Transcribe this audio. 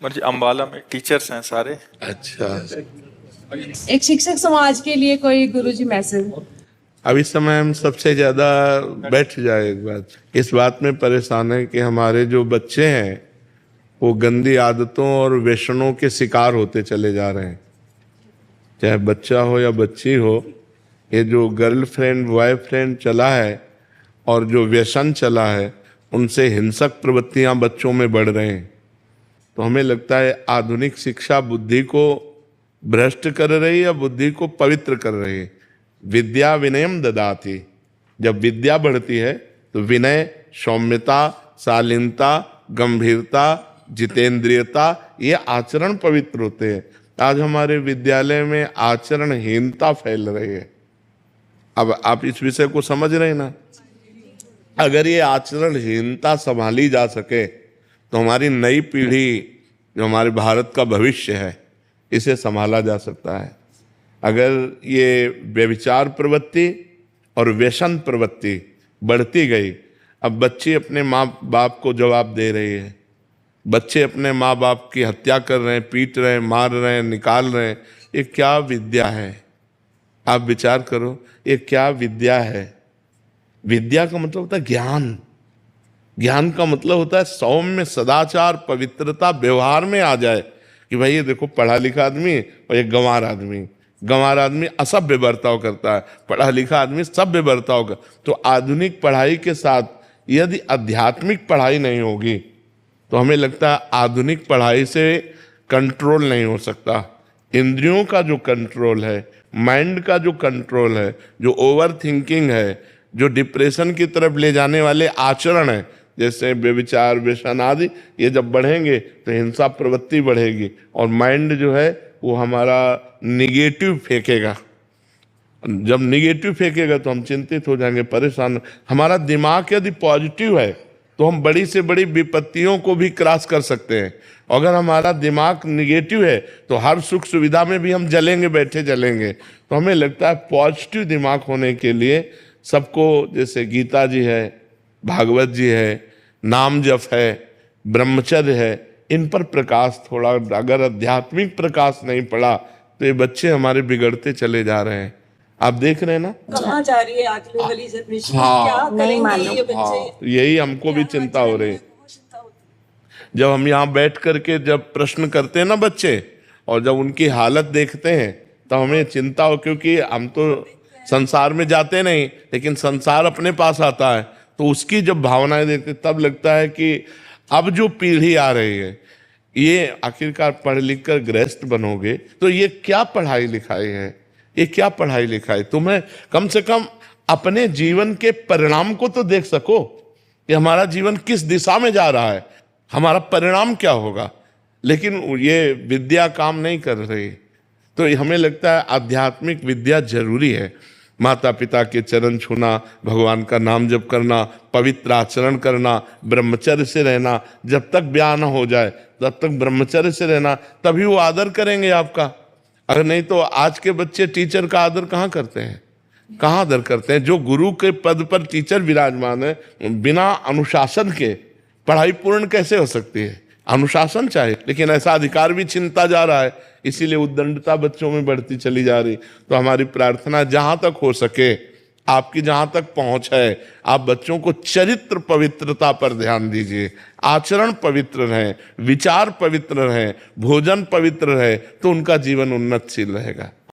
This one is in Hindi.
मुझे अम्बाला में टीचर्स हैं सारे। अच्छा, एक शिक्षक समाज के लिए कोई गुरुजी मैसेज? अब इस समय हम सबसे ज्यादा बैठ जाए एक बात, इस बात में परेशान है कि हमारे जो बच्चे हैं वो गंदी आदतों और व्यसनों के शिकार होते चले जा रहे हैं। चाहे बच्चा हो या बच्ची हो, ये जो गर्लफ्रेंड बॉयफ्रेंड चला है और जो व्यसन चला है, उनसे हिंसक प्रवृत्तियां बच्चों में बढ़ रहे हैं। तो हमें लगता है आधुनिक शिक्षा बुद्धि को भ्रष्ट कर रही है या बुद्धि को पवित्र कर रही है। विद्या विनयम ददाति, जब विद्या बढ़ती है तो विनय, सौम्यता, शालीनता, गंभीरता, जितेंद्रियता, ये आचरण पवित्र होते हैं। आज हमारे विद्यालय में आचरणहीनता फैल रही है। अब आप इस विषय को समझ रहे हैं ना। अगर ये आचरणहीनता संभाली जा सके तो हमारी नई पीढ़ी, जो हमारे भारत का भविष्य है, इसे संभाला जा सकता है। अगर ये व्यभिचार प्रवृत्ति और व्यसन प्रवृत्ति बढ़ती गई, अब बच्चे अपने माँ बाप को जवाब दे रही है, बच्चे अपने माँ बाप की हत्या कर रहे हैं, पीट रहे हैं, मार रहे हैं, निकाल रहे हैं। ये क्या विद्या है? आप विचार करो, ये क्या विद्या है? विद्या का मतलब होता है ज्ञान। ज्ञान का मतलब होता है सौम्य, सदाचार, पवित्रता व्यवहार में आ जाए कि भाई ये देखो पढ़ा लिखा आदमी और एक गंवार आदमी। गंवार आदमी असभ्य बर्ताव करता है, पढ़ा लिखा आदमी सभ्य बर्ताव कर। तो आधुनिक पढ़ाई के साथ यदि आध्यात्मिक पढ़ाई नहीं होगी तो हमें लगता है आधुनिक पढ़ाई से कंट्रोल नहीं हो सकता। इंद्रियों का जो कंट्रोल है, माइंड का जो कंट्रोल है, जो ओवर थिंकिंग है, जो डिप्रेशन की तरफ ले जाने वाले आचरण है, जैसे व्यभिचार, व्यसन आदि, ये जब बढ़ेंगे तो हिंसा प्रवृत्ति बढ़ेगी और माइंड जो है वो हमारा निगेटिव फेंकेगा। जब निगेटिव फेंकेगा तो हम चिंतित हो जाएंगे, परेशान। हमारा दिमाग यदि पॉजिटिव है तो हम बड़ी से बड़ी विपत्तियों को भी क्रॉस कर सकते हैं। अगर हमारा दिमाग निगेटिव है तो हर सुख सुविधा में भी हम जलेंगे, बैठे जलेंगे। तो हमें लगता है पॉजिटिव दिमाग होने के लिए सबको, जैसे गीता जी है, भागवत जी है, नाम जप है, ब्रह्मचर्य है, इन पर प्रकाश थोड़ा, अगर आध्यात्मिक प्रकाश नहीं पड़ा तो ये बच्चे हमारे बिगड़ते चले जा रहे हैं। आप देख रहे हैं ना कहाँ जा रही है आजकल वाली जनरेशन? हाँ, क्या करेंगे ये बच्चे? हाँ, यही हमको भी चिंता हो रही है। जब हम यहाँ बैठ करके जब प्रश्न करते हैं ना बच्चे, और जब उनकी हालत देखते हैं तो हमें चिंता हो, क्योंकि हम तो संसार में जाते नहीं, लेकिन संसार अपने पास आता है। तो उसकी जब भावनाएं देखते तब लगता है कि अब जो पीढ़ी आ रही है, ये आखिरकार पढ़ लिख कर गृहस्थ बनोगे तो ये क्या पढ़ाई लिखाई है? ये क्या पढ़ाई लिखाई? तुम्हें कम से कम अपने जीवन के परिणाम को तो देख सको कि हमारा जीवन किस दिशा में जा रहा है, हमारा परिणाम क्या होगा। लेकिन ये विद्या काम नहीं कर रही। तो हमें लगता है आध्यात्मिक विद्या जरूरी है। माता पिता के चरण छूना, भगवान का नाम जप करना, पवित्र आचरण करना, ब्रह्मचर्य से रहना, जब तक ब्याह न हो जाए तब तक ब्रह्मचर्य से रहना, तभी वो आदर करेंगे आपका। अगर नहीं तो आज के बच्चे टीचर का आदर कहाँ करते हैं? कहाँ आदर करते हैं? जो गुरु के पद पर टीचर विराजमान है, बिना अनुशासन के पढ़ाई पूर्ण कैसे हो सकती है? अनुशासन चाहिए, लेकिन ऐसा अधिकार भी छिनता जा रहा है, इसीलिए उद्दंडता बच्चों में बढ़ती चली जा रही। तो हमारी प्रार्थना, जहां तक हो सके, आपकी जहां तक पहुंच है, आप बच्चों को चरित्र पवित्रता पर ध्यान दीजिए। आचरण पवित्र रहे, विचार पवित्र रहे, भोजन पवित्र रहे, तो उनका जीवन उन्नतशील रहेगा।